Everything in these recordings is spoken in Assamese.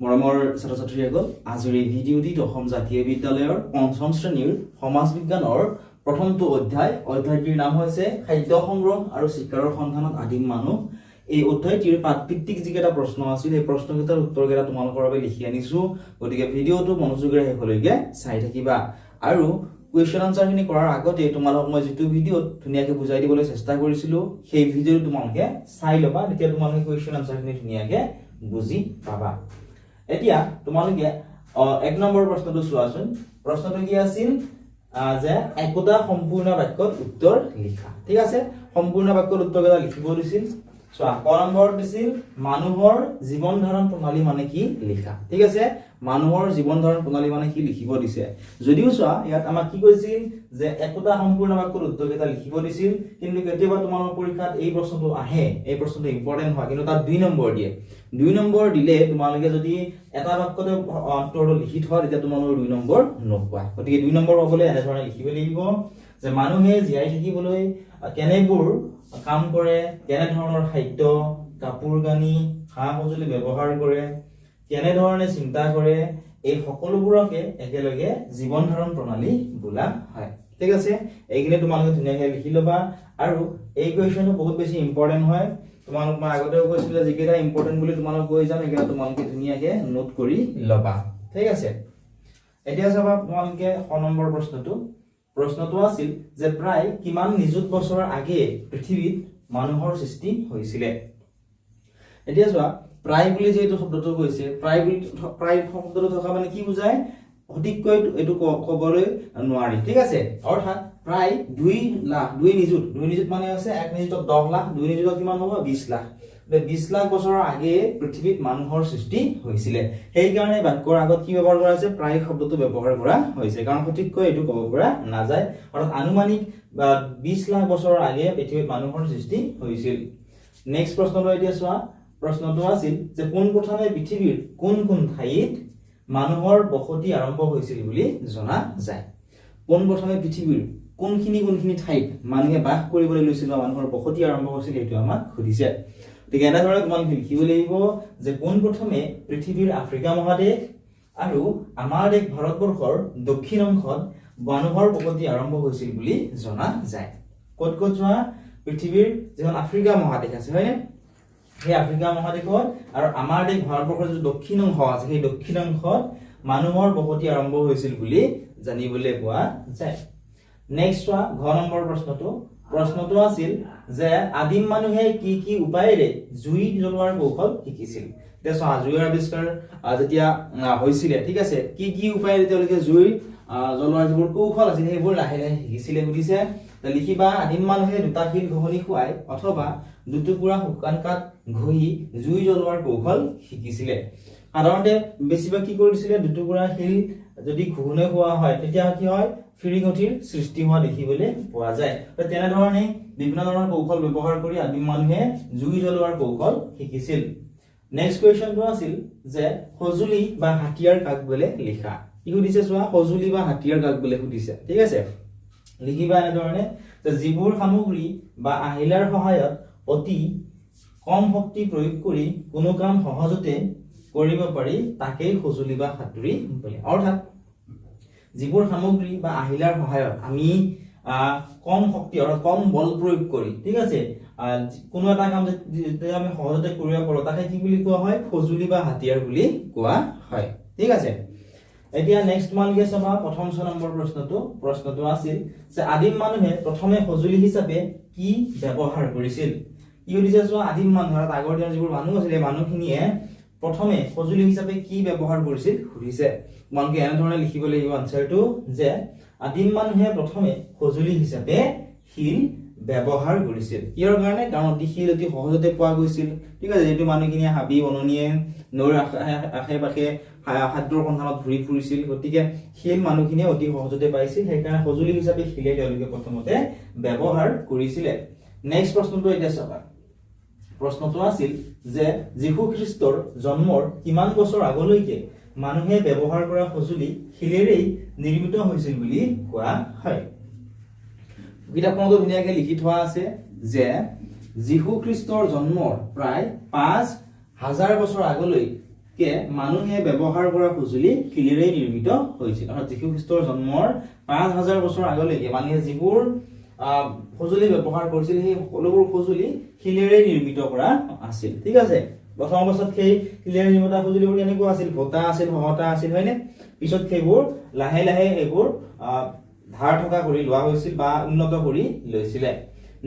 মৰমৰ ছাত্ৰ-ছাত্ৰীসকল, আজিৰ এই ভিডিঅ'টিত অসম জাতীয় বিদ্যালয়ৰ পঞ্চম শ্ৰেণীৰ সমাজ বিজ্ঞানৰ প্ৰথমটো অধ্যায়টিৰ নাম হৈছে খাদ্য সংগ্ৰহ আৰু চিকাৰৰ সন্ধানত আদিম মানুহ। এই অধ্যায়টিৰ পাঠভিত্তিক যিকেইটা প্ৰশ্ন আছিল সেই প্ৰশ্নকেইটাৰ উত্তৰকেইটা তোমালোকৰ বাবে লিখি আনিছো, গতিকে ভিডিঅ'টো মনোযোগেৰে শেষলৈকে চাই থাকিবা। আৰু কুৱেশ্যন আনসাৰখিনি কৰাৰ আগতে তোমালোকক মই যিটো ভিডিঅ'ত ধুনীয়াকৈ বুজাই দিবলৈ চেষ্টা কৰিছিলো সেই ভিডিঅ'টো তোমালোকে চাই ল'বা, তেতিয়া তোমালোকে কুৱেশ্যন আনসাৰখিনি ধুনীয়াকৈ বুজি পাবা। এতিয়া তোমালোকে এক নম্বৰ প্ৰশ্নটো চোৱাচোন। প্ৰশ্নটো কি আছিল যে একোটা সম্পূৰ্ণ বাক্যত উত্তৰ লিখা। ঠিক আছে, সম্পূৰ্ণ বাক্যত উত্তৰকেইটা লিখিব দিছিল। চোৱা, ক নম্বৰ দিছিল মানুহৰ জীৱন ধাৰণ প্ৰণালী মানে কি লিখা। ঠিক আছে, মানুহৰ জীৱন ধাৰণ প্ৰণালী মানে কি লিখিব দিছে। যদিও চোৱা ইয়াত আমাক কি কৈছিল যে একোটা সম্পূৰ্ণ বাক্যত উত্তৰকেইটা লিখিব দিছিল, কিন্তু কেতিয়াবা তোমালোকৰ পৰীক্ষাত এই প্ৰশ্নটো আহে, এই প্ৰশ্নটো ইম্পৰ্টেণ্ট হয়, কিন্তু তাত 2 নম্বৰ দিয়ে। 2 নম্বৰ দিলে তোমালোকে যদি এটা বাক্যতে উত্তৰটো লিখি থোৱা তেতিয়া তোমালোকৰ 2 নম্বৰ নোপোৱা। গতিকে 2 নম্বৰ পাবলৈ এনেধৰণে লিখিব লাগিব যে মানুহে জীয়াই থাকিবলৈ কেনেবোৰ কাম কৰে, কেনে ধৰণৰ খাদ্য, কাপোৰ কানি, সা-সঁজুলি ব্যৱহাৰ কৰে, কেনে ধৰণে চিন্তা কৰে, এই সকলোবোৰকে একেলগে জীৱন ধাৰণ প্ৰণালী বোলা হয়। ঠিক আছে, এইখিনি তোমালোকে ধুনীয়াকৈ লিখি ল'বা। আৰু এই কুৱেশ্যনটো বহুত বেছি ইম্পৰ্টেণ্ট হয়। তোমালোক মই আগতেও কৈছিলো যিকেইটা ইম্পৰ্টেণ্ট বুলি তোমালোক কৈ যাম, সেইকেইটা তোমালোকে ধুনীয়াকৈ নোট কৰি ল'বা। ঠিক আছে, এতিয়া চাবা তোমালোকে ক নম্বৰ প্ৰশ্নটো আছিল যে প্ৰায় কিমান নিযুত বছৰৰ আগে পৃথিৱীত মানুহৰ সৃষ্টি হৈছিলে। এতিয়া চোৱা, প্ৰায় বুলি যিহেতু শব্দটো কৈছে, প্ৰায় শব্দটো থকা মানে কি বুজায়, সঠিককৈ এইটো ক'বলৈ নোৱাৰি। ঠিক আছে, অৰ্থাৎ প্ৰায় 2 নিযুত মানে আছে 1 নিযুতত 10 লাখ, 2 নিযুতত কিমান হ'ব 20 লাখ। 20 লাখ বছৰৰ আগে পৃথিৱীত মানুহৰ সৃষ্টি হৈছিলে। সেইকাৰণে বাক্যৰ আগত কি ব্যৱহাৰ কৰা হৈছে, প্ৰায় শব্দটো ব্যৱহাৰ কৰা হৈছে, কাৰণ সঠিককৈ এইটো ক'ব পৰা নাযায়। অৰ্থাৎ আনুমানিক 20 লাখ বছৰৰ আগে পৃথিৱীত মানুহৰ সৃষ্টি হৈছিল। নেক্সট প্ৰশ্নটো এতিয়া চোৱা, প্ৰশ্নটো আছিল যে পোনপ্ৰথমে পৃথিৱীৰ কোন কোন ঠাইত মানুহৰ বসতি আৰম্ভ হৈছিল বুলি জনা যায়। পোনপ্ৰথমে পৃথিৱীৰ কোনখিনি ঠাইত মানুহে বাস কৰিবলৈ লৈছিল বা মানুহৰ বসতি আৰম্ভ হৈছিল, এইটো আমাক সুধিছে। গতিকে এনেদৰে তোমালোকে লিখিব লাগিব যে পোনপ্ৰথমে পৃথিৱীৰ আফ্ৰিকা মহাদেশ আৰু আমাৰ দেশ ভাৰতবৰ্ষৰ দক্ষিণ অংশত মানুহৰ বসতি আৰম্ভ হৈছিল বুলি জনা যায়। ক'ত যোৱা, পৃথিৱীৰ যিখন আফ্ৰিকা মহাদেশ আছে, হয়নে, সেই আফ্ৰিকা মহাদেশত আৰু আমাৰ দেশ ভাৰতবৰ্ষৰ যিটো দক্ষিণ অংশ আছে, সেই দক্ষিণ অংশত মানুহৰ বসতি আৰম্ভ হৈছিল বুলি জানিবলৈ পোৱা যায়। নেক্সট চোৱা, ঘ নম্বৰ প্ৰশ্নটো আছিল যে আদিম মানুহে কি কি উপায়েৰে জুই জ্বলোৱাৰ কৌশল শিকিছিল। এতিয়া চোৱা, জুইৰ আৱিষ্কাৰ যেতিয়া হৈছিলে, ঠিক আছে, কি কি উপায়েৰে তেওঁলোকে জুই জ্বলোৱাৰ যিবোৰ কৌশল আছিল সেইবোৰ লাহে লাহে শিকিছিলে সুধিছে। লিখিবা, আদিম মানুহে 2টা শিল ঘঁহনি খুৱাই অথবা 2 টুকুৰা শুকান কাঠ ঘঁহি জুই জ্বলোৱাৰ কৌশল শিকিছিলে। সাধাৰণতে বেছিভাগ কি কৰিছিলে, 2 টুকুৰা শিল যদি ঘঁহনি খোৱা হয় তেতিয়া কি হয়, ফিৰিঙঠিৰ সৃষ্টি হোৱা দেখিবলৈ পোৱা যায়। তেনেধৰণে বিভিন্ন ধৰণৰ কৌশল ব্যৱহাৰ কৰি আদিম মানুহে জুই জ্বলোৱাৰ কৌশল শিকিছিল। নেক্সট কুৱেশ্যনটো আছিল যে সঁজুলি বা হাতিয়াৰ কাক বোলে লিখা। কি সুধিছে চোৱা, সঁজুলি বা হাতিয়াৰ কাক বোলে সুধিছে। ঠিক আছে, লিখিবা এনেধৰণে যে যিবোৰ সামগ্ৰী বা আহিলাৰ সহায়ত অতি কম শক্তি প্ৰয়োগ কৰি কোনো কাম সহজতে কৰিব পাৰি তাকেই সঁজুলি বা হাতুৰী বোলে। অৰ্থাৎ যিবোৰ সামগ্ৰী বা আহিলাৰ সহায়ত আমি কম শক্তি অৰ্থাৎ কম বল প্ৰয়োগ কৰি, ঠিক আছে, কোনো এটা কাম যেতিয়া আমি সহজতে কৰিব পাৰো তাকে কি বুলি কোৱা হয়, সঁজুলি বা হাতিয়াৰ বুলি কোৱা হয়। ঠিক আছে, এতিয়া নেক্সট তোমালোকে চাবা প্ৰথম 6 নম্বৰ প্ৰশ্নটো আছিল যে আদিম মানুহে প্ৰথমে সঁজুলি হিচাপে কি ব্যৱহাৰ কৰিছিল। কি সুধিছে চোৱা, আদিম মানুহ আগৰ দিনৰ যিবোৰ মানুহ আছিলে, মানুহখিনিয়ে প্ৰথমে সঁজুলি হিচাপে কি ব্যৱহাৰ কৰিছিল সুধিছে। তোমালোকে এনেধৰণে লিখিব লাগিব আনসাৰটো যে আদিম মানুহে প্ৰথমে সঁজুলি হিচাপে শিল ব্যৱহাৰ কৰিছিল। কিহৰ কাৰণে, কাৰণ শিল অতি সহজতে পোৱা গৈছিল। ঠিক আছে, যিটো মানুহখিনিয়ে হাবি বননিয়ে নৈৰ আশে পাশে খাদ্যৰ সন্ধানত ঘূৰি ফুৰিছিল, গতিকে শিল মানুহখিনিয়ে অতি সহজতে পাইছিল, সেইকাৰণে সঁজুলি হিচাপে শিলে তেওঁলোকে প্ৰথমতে ব্যৱহাৰ কৰিছিলে। নেক্সট প্ৰশ্নটো এতিয়া চাবা, প্ৰশ্নটো আছিল যে যীশু খ্ৰীষ্টৰ জন্মৰ কিমান বছৰ আগলৈকে মানুহে ব্যৱহাৰ কৰা সঁজুলি শিলেৰেই নিৰ্মিত হৈছিল বুলি কোৱা হয়। কিতাপখনতো ধুনীয়াকৈ লিখি থোৱা আছে যে যীশু খ্ৰীষ্টৰ জন্মৰ প্ৰায় 5000 বছৰ আগলৈ কে মানুহে ব্যৱহাৰ কৰা সঁজুলি শিলেৰে নিৰ্মিত হৈছিল অৰ্থাৎ যীশু খ্ৰীষ্টৰ জন্মৰ 5000 বছৰ আগলৈকে মানুহে যিবোৰ সঁজুলি ব্যৱহাৰ কৰিছিল সেই সকলোবোৰ সঁজুলি শিলেৰে নিৰ্মিত কৰা আছিল ঠিক আছে প্ৰথম অৱস্থাত সেই শিলেৰে নিৰ্মিত সঁজুলিবোৰ কেনেকুৱা আছিল ভটা আছিল সহটা আছিল হয়নে পিছত সেইবোৰ লাহে লাহে এইবোৰ ধাৰ থকা কৰি লোৱা হৈছিল বা উন্নত কৰি লৈছিল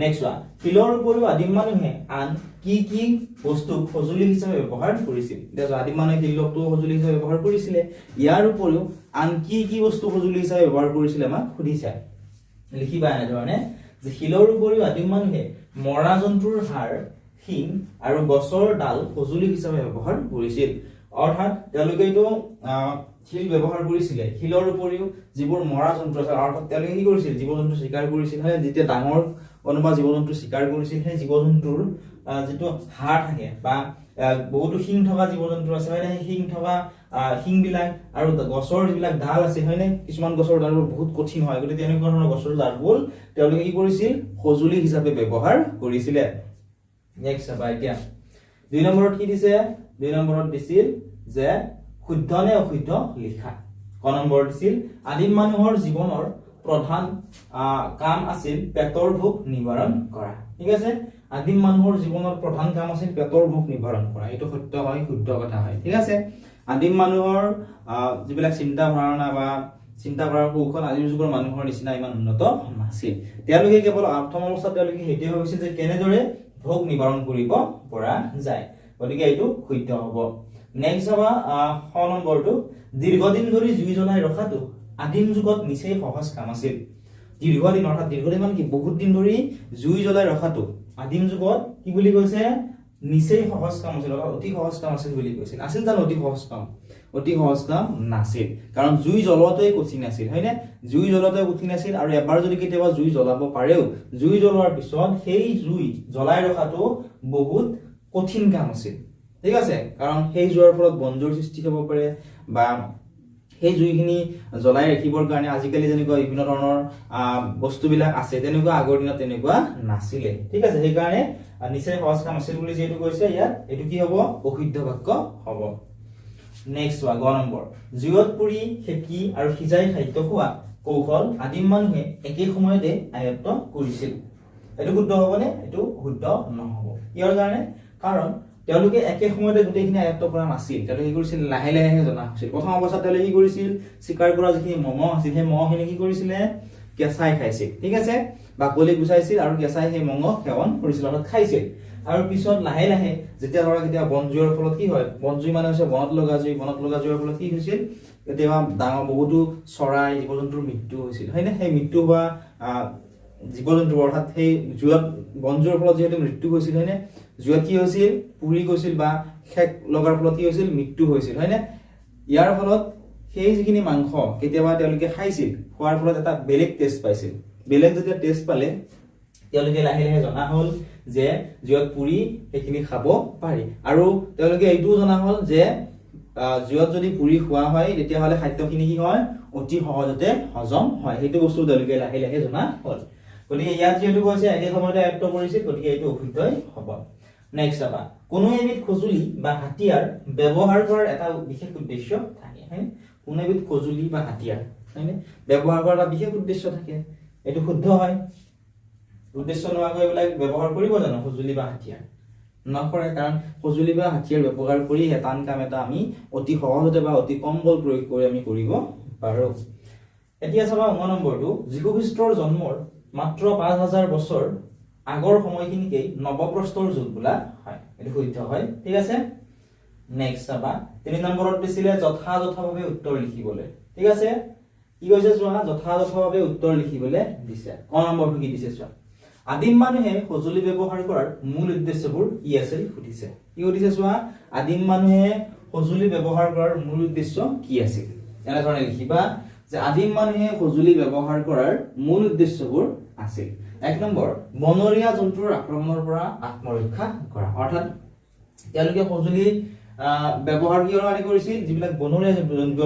নেক্সট ওয়ান শিলৰ উপৰিও আদিম মানুহে আন কি বস্তু সঁজুলি হিচাপে ব্যৱহাৰ কৰিছিল দেখো আদিম মানুহে শিলটো সঁজুলি হিচাপে ব্যৱহাৰ কৰিছিল ইয়াৰ উপৰিও আন কি বস্তু সঁজুলি হিচাপে ব্যৱহাৰ কৰিছিল আমাক সুধিছে লিখিবা এনে ধৰণে যে শিলৰ উপৰিও আদিম মানুহে মৰা জন্তুৰ হাড় শিং আৰু গছৰ ডাল সঁজুলি হিচাপে ব্যৱহাৰ কৰিছিল অৰ্থাৎ তেওঁলোকে এইটো শিল ব্যৱহাৰ কৰিছিল শিলৰ উপৰিও যিবোৰ মৰা জন্তু আছে অৰ্থাৎ তেওঁলোকে কি কৰিছিল জীৱ-জন্তু শিকাৰ কৰিছিল হয় যেতিয়া ডাঙৰ কোনোবা জীৱ-জন্তু শিকাৰ কৰিছিল সেই জীৱ-জন্তুৰ যেটো হাড় থাকে বা বহুতো শিং থকা জীৱ-জন্তু আছে হয় সেই শিং থকা শিং বিলাক আৰু গছৰ যিবিলাক ডাল আছে হয়নে কিছুমান গছৰ ডালবোৰ বহুত কঠিন হয় গতিকে এনেকুৱা ধৰণৰ গছৰ ডালবোৰ তেওঁলোকে কি কৰিছিল সঁজুলি হিচাপে ব্যৱহাৰ কৰিছিল নেক্সট চাবা এতিয়া 2 নম্বৰত কি দিছে 2 নম্বৰত দিছিল যে শুদ্ধ নে অশুদ্ধ লিখা ক নম্বৰ দিছিল আদিম মানুহৰ জীৱনৰ প্ৰধান কাম আছিল পেটৰ ভোক নিবাৰণ কৰা ঠিক আছে আদিম মানুহৰ জীৱনৰ প্ৰধান কাম আছিল পেটৰ ভোক নিবাৰণ কৰা এটো সত্য হয় শুদ্ধ কথা হয় ঠিক আছে আদিম মানুহৰ যিবিলাক চিন্তা ধাৰণা বা চিন্তা কৰাৰ কৌশল আদিম যুগৰ মানুহৰ নিচিনা ইমান উন্নত নাছিল তেওঁলোকে কেৱল প্ৰথম অৱস্থাত তেওঁলোকে হেতিয়া ভাবিছিল যে কেনেদৰে ভোক নিবাৰণ কৰিব পৰা যায় গতিকে এইটো শুদ্ধ হ'ব নেক্সট হ'ব খ নম্বৰটো দীৰ্ঘদিন ধৰি জুই জ্বলাই ৰখাটো আদিম যুগত নিচেই সহজ কাম আছিল দীৰ্ঘদিন অৰ্থাৎ দীৰ্ঘদিন মানে কি বহুত দিন ধৰি জুই জ্বলাই ৰখাটো আদিম যুগত কি বুলি কৈছে নিচেই সহজ কাম আছিল অৰ্থাৎ অতি সহজ কাম আছিল বুলি কৈছিল আছিল জানো অতি সহজ কাম নাছিল কাৰণ জুই জ্বলোৱাটোই কঠিন আছিল হয়নে জুই জ্বলোৱাটোই কঠিন আছিল আৰু এবাৰ যদি কেতিয়াবা জুই জ্বলাব পাৰেও জুই জ্বলোৱাৰ পিছত সেই জুই জ্বলাই ৰখাটো বহুত কঠিন কাম আছিল ঠিক আছে কাৰণ সেই জুইৰ ফলত বনজুৰ সৃষ্টি হ'ব পাৰে বা সেই জুইখিনি জ্বলাই ৰাখিবৰ কাৰণে আজিকালি যেনেকুৱা বিভিন্ন ধৰণৰ বস্তুবিলাক আছে তেনেকুৱা আগৰ দিনত তেনেকুৱা নাছিলে ঠিক আছে সেই কাৰণে নিচেই সহজ কাম আছিল বুলি যেটো কৈছে ইয়াত এটো কি হ'ব অশুদ্ধ বাক্য হ'ব নেক্সট গ নম্বৰ জুইত পুৰি খেকি আৰু সিজাই খাদ্য খোৱা কৌশল আদিম মানুহে একে সময়তে আয়ত্ত কৰিছিল এটো শুদ্ধ হ'বনে এটো শুদ্ধ নহ'ব ইয়াৰ কাৰণে কাৰণ তেওঁলোকে একে সময়তে গোটেইখিনি আয়ত্ত কৰা নাছিল তেওঁলোকে কি কৰিছিল লাহে লাহে জনা হৈছিল প্ৰথম অৱস্থাত তেওঁলোকে কি কৰিছিল শিকাৰ কৰা যিখিনি মঙহ আছিল সেই মঙহখিনি কি কৰিছিল কেঁচাই খাইছিল ঠিক আছে বাকলি গুচাইছিল আৰু কেঁচাই সেই মঙহ সেৱন কৰিছিল অৰ্থাৎ খাইছিল আৰু পিছত লাহে লাহে যেতিয়া ধৰা কেতিয়া বনজুইৰ ফলত কি হয় বনজুই মানে হৈছে বনত লগা জুইৰ ফলত কি হৈছিল কেতিয়াবা ডাঙৰ বহুতো চৰাই জীৱ-জন্তুৰ মৃত্যু হৈছিল হয়নে সেই মৃত্যু হোৱা জীৱ-জন্তু অৰ্থাৎ সেই জুইত বনজুইৰ ফলত যেহেতু মৃত্যু হৈছিল হয়নে জুইত কি হৈছিল পুৰি গৈছিল বা খেক লগাৰ ফলত কি হৈছিল মৃত্যু হৈছিল হয়নে ইয়াৰ ফলত সেই যিখিনি মাংস কেতিয়াবা তেওঁলোকে খাইছিল খোৱাৰ ফলত এটা বেলেগ টেষ্ট পাইছিল বেলেগ যেতিয়া টেষ্ট পালে তেওঁলোকে লাহে লাহে জনা হ'ল যে জুইত পুৰি সেইখিনি খাব পাৰি আৰু তেওঁলোকে এইটো জনা হ'ল যে জুইত যদি পুৰি খোৱা হয় তেতিয়া হলে খাদ্যখিনি কি হয় অতি সহজতে হজম হয় সেইটো বস্তু তেওঁলোকে লাহে লাহে জনা হ'ল গতিকে ইয়াত যেটো কৈছে একে সময়তে আয়ত্ত কৰিছিল গতিকে এইটো অশুদ্ধই হ'ব নেক্সট আবা কোনো এবিধ সঁজুলি বা হাতিয়াৰ ব্যৱহাৰ কৰাৰ এটা বিশেষ উদ্দেশ্য থাকে হয় কোনো এবিধ সঁজুলি বা হাতিয়াৰ হয়নে ব্যৱহাৰ কৰাৰ এটা বিশেষ উদ্দেশ্য থাকে এটো শুদ্ধ হয় উদ্দেশ্য নোহোৱাকৈ এইবিলাক ব্যৱহাৰ কৰিব জানো সঁজুলি বা হাতিয়াৰ নকৰে কাৰণ সঁজুলি বা হাতিয়াৰ ব্যৱহাৰ কৰি হেতান কাম এটা আমি অতি সহজতে বা অতি কম বল প্ৰয়োগ কৰি আমি কৰিব পাৰো এতিয়া চাবা 9 নম্বৰটো যীশু খ্ৰীষ্টৰ জন্মৰ মাত্ৰ 5000 বছৰ আগৰ সময়খিনিকে নৱপ্ৰস্তৰ যুগ বোলা হয় এটো শুদ্ধ হয় ঠিক আছে নেক্সট চাবা 3 নম্বৰত দিছিলে যথাযথভাৱে উত্তৰ লিখিবলৈ ঠিক আছে কি কৈছে চোৱা যথাযথভাৱে উত্তৰ লিখিবলৈ দিছে ক নম্বৰটো কি দিছে চোৱা আদিম মানুহে সঁজুলি ব্যৱহাৰ কৰাৰ মূল উদ্দেশ্যবোৰ কি আছিল সুধিছে কি সুধিছে চোৱা আদিম মানুহে সঁজুলি ব্যৱহাৰ কৰাৰ মূল উদ্দেশ্য কি আছিল এনে ধৰণে লিখিবা যে আদিম মানুহে সঁজুলি ব্যৱহাৰ কৰাৰ মূল উদ্দেশ্যবোৰ আছিল 1 নম্বৰ বনৰীয়া জন্তুৰ আক্ৰমণৰ পৰা আত্মৰক্ষা কৰা অৰ্থাৎ তেওঁলোকে সঁজুলি ব্যৱহাৰ কিহৰ কাৰণে কৰিছিল যিবিলাক বনৰীয়া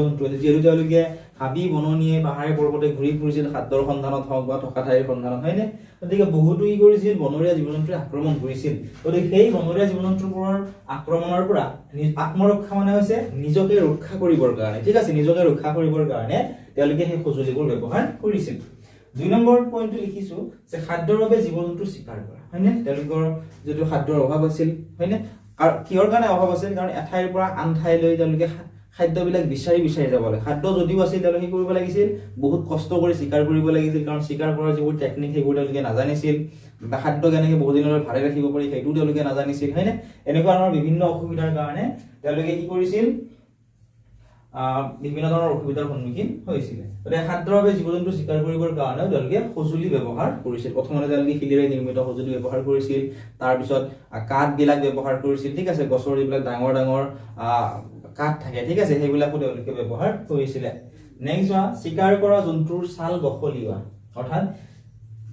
জন্তু আছিল যিহেতু তেওঁলোকে হাবি বননিয়ে পাহাৰে পৰ্বতে ঘূৰি ফুৰিছিল খাদ্যৰ সন্ধানত হওক বা থকা ঠাইৰ সন্ধানত হয়নে গতিকে বহুতো কি কৰিছিল বনৰীয়া জীৱ-জন্তুৱে আক্ৰমণ কৰিছিল গতিকে সেই বনৰীয়া জীৱ-জন্তুবোৰৰ আক্ৰমণৰ পৰা আত্মৰক্ষা মানে হৈছে নিজকে ৰক্ষা কৰিবৰ কাৰণে ঠিক আছে নিজকে ৰক্ষা কৰিবৰ কাৰণে তেওঁলোকে সেই সঁজুলিবোৰ ব্যৱহাৰ কৰিছিল 2 নম্বৰ পইণ্টটো লিখিছো যে খাদ্যৰ বাবে জীৱ-জন্তু শিকাৰ কৰা হয়নে তেওঁলোকৰ যেটো খাদ্যৰ অভাৱ আছিল হয়নে আৰু কিহৰ কাৰণে অভাৱ আছিল কাৰণ এঠাইৰ পৰা আন ঠাইলৈ তেওঁলোকে খাদ্যবিলাক বিচাৰি যাব লাগে খাদ্য যদিও আছিল তেওঁলোকে কৰিব লাগিছিল বহুত কষ্ট কৰি শিকাৰ কৰিব লাগিছিল কাৰণ শিকাৰ কৰাৰ যিবোৰ টেকনিক সেইবোৰ তেওঁলোকে নাজানিছিল বা খাদ্য কেনেকৈ বহুত দিনলৈ ভালে ৰাখিব পাৰি সেইটো তেওঁলোকে নাজানিছিল হয়নে এনেকুৱা ধৰণৰ বিভিন্ন অসুবিধাৰ কাৰণে তেওঁলোকে কি কৰিছিল বিভিন্ন ধৰণৰ অসুবিধাৰ সন্মুখীন হৈছিল গতিকে খাদ্যৰ বাবে জীৱ-জন্তু শিকাৰ কৰিবৰ কাৰণে তেওঁলোকে সঁজুলি ব্যৱহাৰ কৰিছিল প্ৰথমতে তেওঁলোকে শিলেৰে নিৰ্মিত সঁজুলি ব্যৱহাৰ কৰিছিল তাৰ পিছত কাঠবিলাক ব্যৱহাৰ কৰিছিল ঠিক আছে গছৰ যিবিলাক ডাঙৰ কাঠ থাকে ঠিক আছে সেইবিলাকো তেওঁলোকে ব্যৱহাৰ কৰিছিল নেক্সট হোৱা শিকাৰ কৰা জন্তুৰ ছাল বখলিওৱা অৰ্থাৎ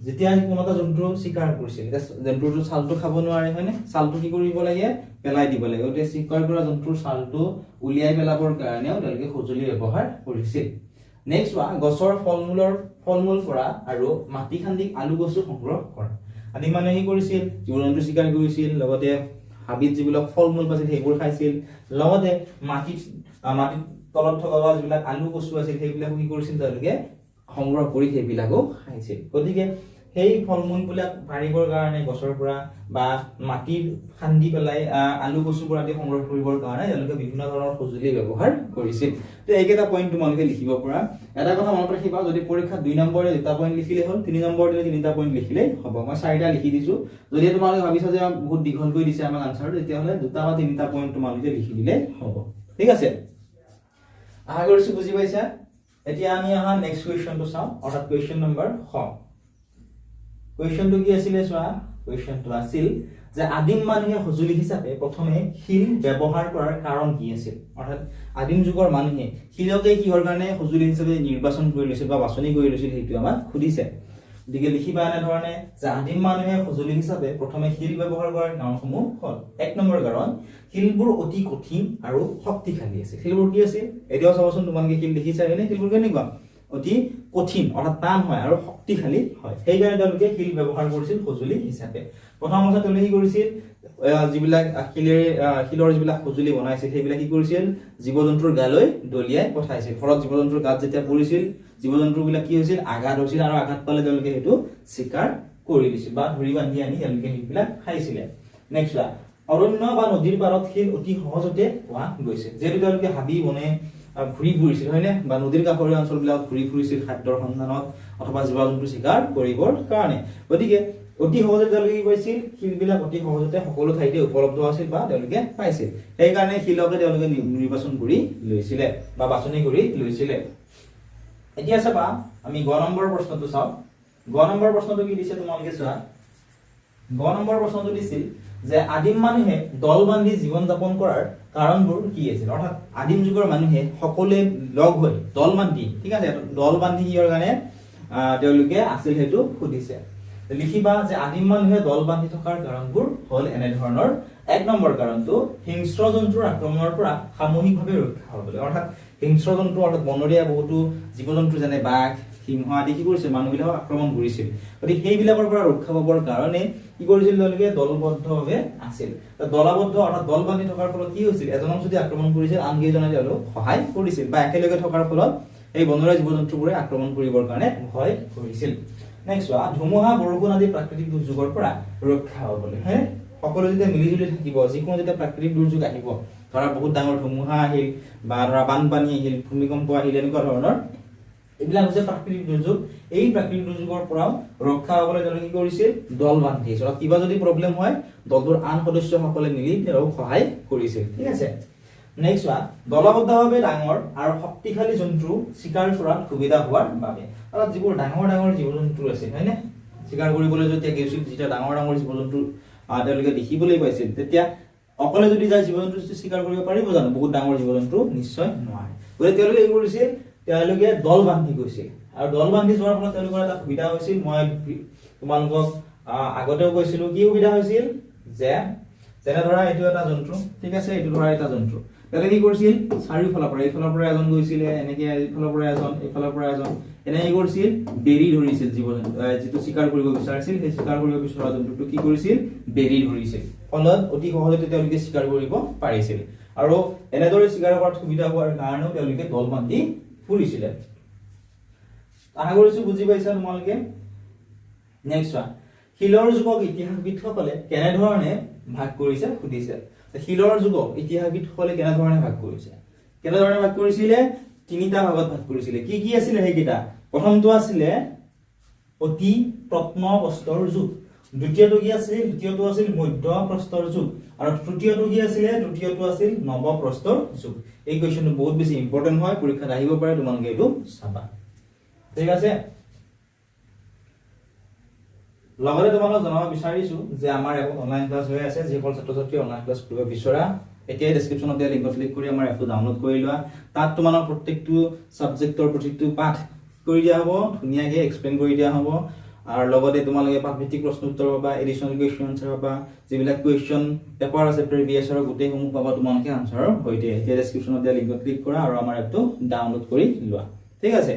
যেতিয়া কোনো এটা জন্তু শিকাৰ কৰিছিল জন্তুৰ ছালটো খাব নোৱাৰে হয়নে ছালটো কি কৰিব লাগে পেলাই দিব লাগে গতিকে শিকাৰ কৰা জন্তুৰ ছালটো উলিয়াই পেলাবৰ কাৰণেও তেওঁলোকে সঁজুলি ব্যৱহাৰ কৰিছিল নেক্সট হোৱা গছৰ ফল-মূল পৰা আৰু মাটি খান্দি আলু কচু সংগ্ৰহ কৰা আদি মানুহে কি কৰিছিল জীৱ-জন্তু শিকাৰ কৰিছিল লগতে হাবিত যিবিলাক ফল-মূল পাইছিল সেইবোৰ খাইছিল লগতে মাটিত তলত থকা যিবিলাক আলু কচু আছিল সেইবিলাক কি কৰিছিল তেওঁলোকে সংগ্ৰহ কৰি সেইবিলাকো খাইছিল গতিকে সেই ফল-মূল বিলাক পাৰিবৰ কাৰণে গছৰ পৰা বা মাটিৰ খান্দি পেলাই আলু কচু পৰা আদি সংগ্ৰহ কৰিবৰ কাৰণে তেওঁলোকে বিভিন্ন ধৰণৰ সঁজুলি ব্যৱহাৰ কৰিছিল তো এইকেইটা পইণ্ট তোমালোকে লিখিব পৰা এটা কথা মনত ৰাখিবা যদি পৰীক্ষাত 2 নম্বৰে দুটা পইণ্ট লিখিলে হ'ল 3 নম্বৰ দিলে তিনিটা পইণ্ট লিখিলে হ'ব মই 4টা লিখি দিছো যদি তোমালোকে ভাবিছা যে বহুত দীঘল কৰি দিছে আমাক আনসাৰ তেতিয়া হলে দুটা বা তিনিটা পইণ্ট তোমালোকে লিখি দিলে হ'ব ঠিক আছে আশা কৰিছো বুজি পাইছা এতিয়া আমি আহা নেক্সট কোৱেশ্চনটো চাও অৰ্থাৎ কোৱেশ্চন নম্বৰ 6 কোৱেশ্চনটো কি আছিল চোৱা কোৱেশ্চনটো আছিল যে আদিম মানুহে সঁজুলি হিচাপে প্ৰথমে শিল ব্যৱহাৰ কৰাৰ কাৰণ কি আছিল অৰ্থাৎ আদিম যুগৰ মানুহে শিলকে কিহৰ কাৰণে সঁজুলি হিচাপে নিৰ্বাচন কৰি লৈছিল বা বাছনি কৰি লৈছিল সেইটো আমাক সুধিছে গতিকে লিখিবা এনে ধৰণে যে আদিম মানুহে সঁজুলি হিচাপে প্ৰথমে শিল ব্যৱহাৰ কৰাৰ কাৰণসমূহ হ'ল 1 নম্বৰ কাৰণ শিলবোৰ অতি কঠিন আৰু শক্তিশালী আছিল শিলবোৰ কি আছিল এতিয়াও চাবচোন তোমালোকে শিল দেখিছা এনে শিলবোৰ কেনেকুৱা অতি কঠিন অৰ্থাৎ টান হয় আৰু শক্তিশালী হয় সেই কাৰণে তেওঁলোকে শিল ব্যৱহাৰ কৰিছিল সঁজুলি হিচাপে প্ৰথম অৱস্থাত তেওঁলোকে কি কৰিছিল যিবিলাক শিলৰ যিবিলাক সঁজুলি বনাইছিল সেইবিলাক কি কৰিছিল জীৱ-জন্তুৰ গালৈ দলিয়াই পঠাইছিল ফলত জীৱ-জন্তুৰ গাত যেতিয়া পৰিছিল জীৱ-জন্তুবিলাক কি হৈছিল আঘাত হৈছিল আৰু আঘাত পালে তেওঁলোকে সেইটো শিকাৰ কৰি দিছিল বা ধৰি বান্ধি আনি তেওঁলোকে সেইবিলাক খাইছিল নেক্সট অৰণ্য বা নদীৰ পাৰত শিল অতি সহজতে পোৱা গৈছিল যেহেতু তেওঁলোকে হাবি বনে ঘূৰি ফুৰিছিল হয়নে বা নদীৰ কাষৰীয়া অঞ্চলবিলাক ঘূৰি ফুৰিছিল খাদ্যৰ সন্ধানত অথবা জীৱ-জন্তু শিকাৰ কৰিবৰ কাৰণে গতিকে অতি সহজতে তেওঁলোকে কি কৰিছিল শিলবিলাক অতি সহজতে সকলো ঠাইতে উপলব্ধ আছিল বা তেওঁলোকে পাইছিল সেই কাৰণে শিলকে তেওঁলোকে নিৰ্বাচন কৰি লৈছিল বা বাছনি কৰি লৈছিল এতিয়া চাবা আমি গ নম্বৰ প্ৰশ্নটো চাও গ নম্বৰ প্ৰশ্নটো কি দিছে তোমালোকে চোৱা গ নম্বৰ প্ৰশ্নটো দিছিল যে আদিম মানুহে দল বান্ধি জীৱন যাপন কৰাৰ কাৰণবোৰ কি আছিল অৰ্থাৎ আদিম যুগৰ মানুহে সকলোৱে লগ হৈ দল বান্ধি ঠিক আছে দল বান্ধি কিহৰ কাৰণে তেওঁলোকে আছিল হেতু সুধিছে লিখিবা যে আদিম মানুহে দল বান্ধি থকাৰ কাৰণবোৰ হ'ল এনে ধৰণৰ 1 নম্বৰ কাৰণটো হিংস্ৰ জন্তুৰ আক্ৰমণৰ পৰা সামূহিকভাৱে ৰক্ষা হ'বলৈ অৰ্থাৎ হিংস্ৰ জন্তু অৰ্থাৎ বনৰীয়া বহুতো জীৱ-জন্তু যেনে বাঘ সিংহ আদি কি কৰিছিল মানুহবিলাকক আক্ৰমণ কৰিছিল গতিকে সেইবিলাকৰ পৰা ৰক্ষা পাবৰ কাৰণে কি কৰিছিল তেওঁলোকে দলবদ্ধভাৱে আছিল দলবদ্ধ অৰ্থাৎ দল বান্ধি থকাৰ ফলত কি হৈছিল এজনক যদি আক্ৰমণ কৰিছিল আন কেইজনে তেওঁলোকক সহায় কৰিছিল বা একেলগে থকাৰ ফলত এই বনৰীয়া জীৱ-জন্তুবোৰে আক্ৰমণ কৰিবৰ কাৰণে ভয় কৰিছিল নেক্সট ধুমুহা বৰষুণ আদি প্ৰাকৃতিক দুৰ্যোগৰ পৰা ৰক্ষা হ'বলৈ হে সকলো যেতিয়া মিলিজুলি থাকিব যিকোনো যেতিয়া প্ৰাকৃতিক দুৰ্যোগ আহিব ধৰা বহুত ডাঙৰ ধুমুহা আহিল বা ধৰা বানপানী আহিল ভূমিকম্প আহিল এনেকুৱা ধৰণৰ এইবিলাক হৈছে প্ৰাকৃতিক দুৰ্যোগ এই প্ৰাকৃতিক দুৰ্যোগৰ পৰাও ৰক্ষা হ'বলৈ তেওঁলোকে কি কৰিছিল দল বান্ধিছিল আৰু কিবা যদি প্ৰব্লেম হয় দলটোৰ আন সদস্যসকলে মিলি তেওঁলোকক সহায় কৰিছিল ঠিক আছে নেক্সট দলবদ্ধভাৱে ডাঙৰ আৰু শক্তিশালী জন্তু শিকাৰ কৰাত সুবিধা হোৱাৰ বাবে অৰ্থাৎ যিবোৰ ডাঙৰ জীৱ-জন্তু আছে হয়নে শিকাৰ কৰিবলৈ যেতিয়া গৈছিল যেতিয়া ডাঙৰ জীৱ-জন্তু তেওঁলোকে দেখিবলৈ পাইছিল তেতিয়া অকলে যদি যায় জীৱ-জন্তু শিকাৰ কৰিব পাৰিব জানো বহুত ডাঙৰ জীৱ-জন্তু নিশ্চয় নোৱাৰে গতিকে তেওঁলোকে কি কৰিছিল তেওঁলোকে দল বান্ধি গৈছিল আৰু দল বান্ধি যোৱাৰ ফলত তেওঁলোকৰ এটা সুবিধা হৈছিল মই তোমালোকক আগতেও কৈছিলো কি সুবিধা হৈছিল যে যেনে ধৰা এইটো এটা জন্তু, ঠিক আছে, এইটো ধৰা এটা জন্তু। তাহলে কি কৰিছিল, চাৰিওফালৰ পৰা, এইফালৰ পৰা এজন গৈছিলে, এনেকে এইফালৰ পৰা এজন, এইফালৰ পৰা এজন, এনেকে কৰিছিল, বেৰি ধৰিছিল যিটো চিকাৰ কৰিব বিচাৰিছিল, সেই চিকাৰ কৰিব বিচৰা জন্তুটো কি কৰিছিল, বেৰি ধৰিছিল। ফলত অতি সহজতে তেওঁলোকে চিকাৰ কৰিব পাৰিছিল। আৰু এনেদৰে চিকাৰ কৰাত সুবিধা হোৱাৰ কাৰণেও তেওঁলোকে দল বান্ধি ফুৰিছিলে। আশা কৰিছো বুজি পাইছা তোমালোকে। নেক্সট ওৱান, শিলৰ যুগক ইতিহাসবিদসকলে কেনেধৰণে ভাগ কৰিছে সুধিছে। শিলৰ যুগক ইতিহাসবিদসকলে কেনেধৰণে ভাগ কৰিছে, কেনেধৰণে ভাগ কৰিছিলে, তিনিটা ভাগত ভাগ কৰিছিলে। কি কি আছিলে সেইকেইটা, প্ৰথমটো আছিলে অতি প্ৰত্ন প্ৰস্তৰ যুগ, দ্বিতীয়টো কি আছিল, দ্বিতীয়টো আছিল মধ্য প্ৰস্তৰ যুগ, আৰু তৃতীয়টো কি আছিলে, তৃতীয়টো আছিল নৱ প্ৰস্তৰ যুগ। এই কুৱেশ্যনটো বহুত বেছি ইম্পৰ্টেন্ট হয়, পৰীক্ষাত আহিব পাৰে, তোমালোকে এইটো চাবা, ঠিক আছে। লগতে তোমালোকক জনাব বিচাৰিছো যে আমাৰ এখন অনলাইন ক্লাছ হৈ আছে, যিসকল ছাত্ৰ ছাত্ৰী অনলাইন ক্লাছ কৰিব বিচৰা এতিয়াই ডেছক্ৰিপশ্যনত দিয়া লিংকত ক্লিক কৰি আমাৰ এপটো ডাউনলোড কৰি লোৱা। তাত তোমালোক প্ৰত্যেকটো ছাবজেক্টৰ প্ৰতিটো পাঠ কৰি দিয়া হ'ব, ধুনীয়াকৈ এক্সপ্লেইন কৰি দিয়া হ'ব। আৰু লগতে তোমালোকে পাঠভিত্তিক প্ৰশ্ন উত্তৰ পাবা, এডিশ্যনেল কুৱেশ্যন আনচাৰ পাবা, যিবিলাক কুৱেশ্যন পেপাৰ আছে প্ৰিভিয়াছৰ গোটেইসমূহ পাবা তোমালোকে আনচাৰৰ সৈতে। এতিয়া ডেছক্ৰিপশ্যনত দিয়া লিংকত ক্লিক কৰা আৰু আমাৰ এপটো ডাউনলোড কৰি লোৱা, ঠিক আছে।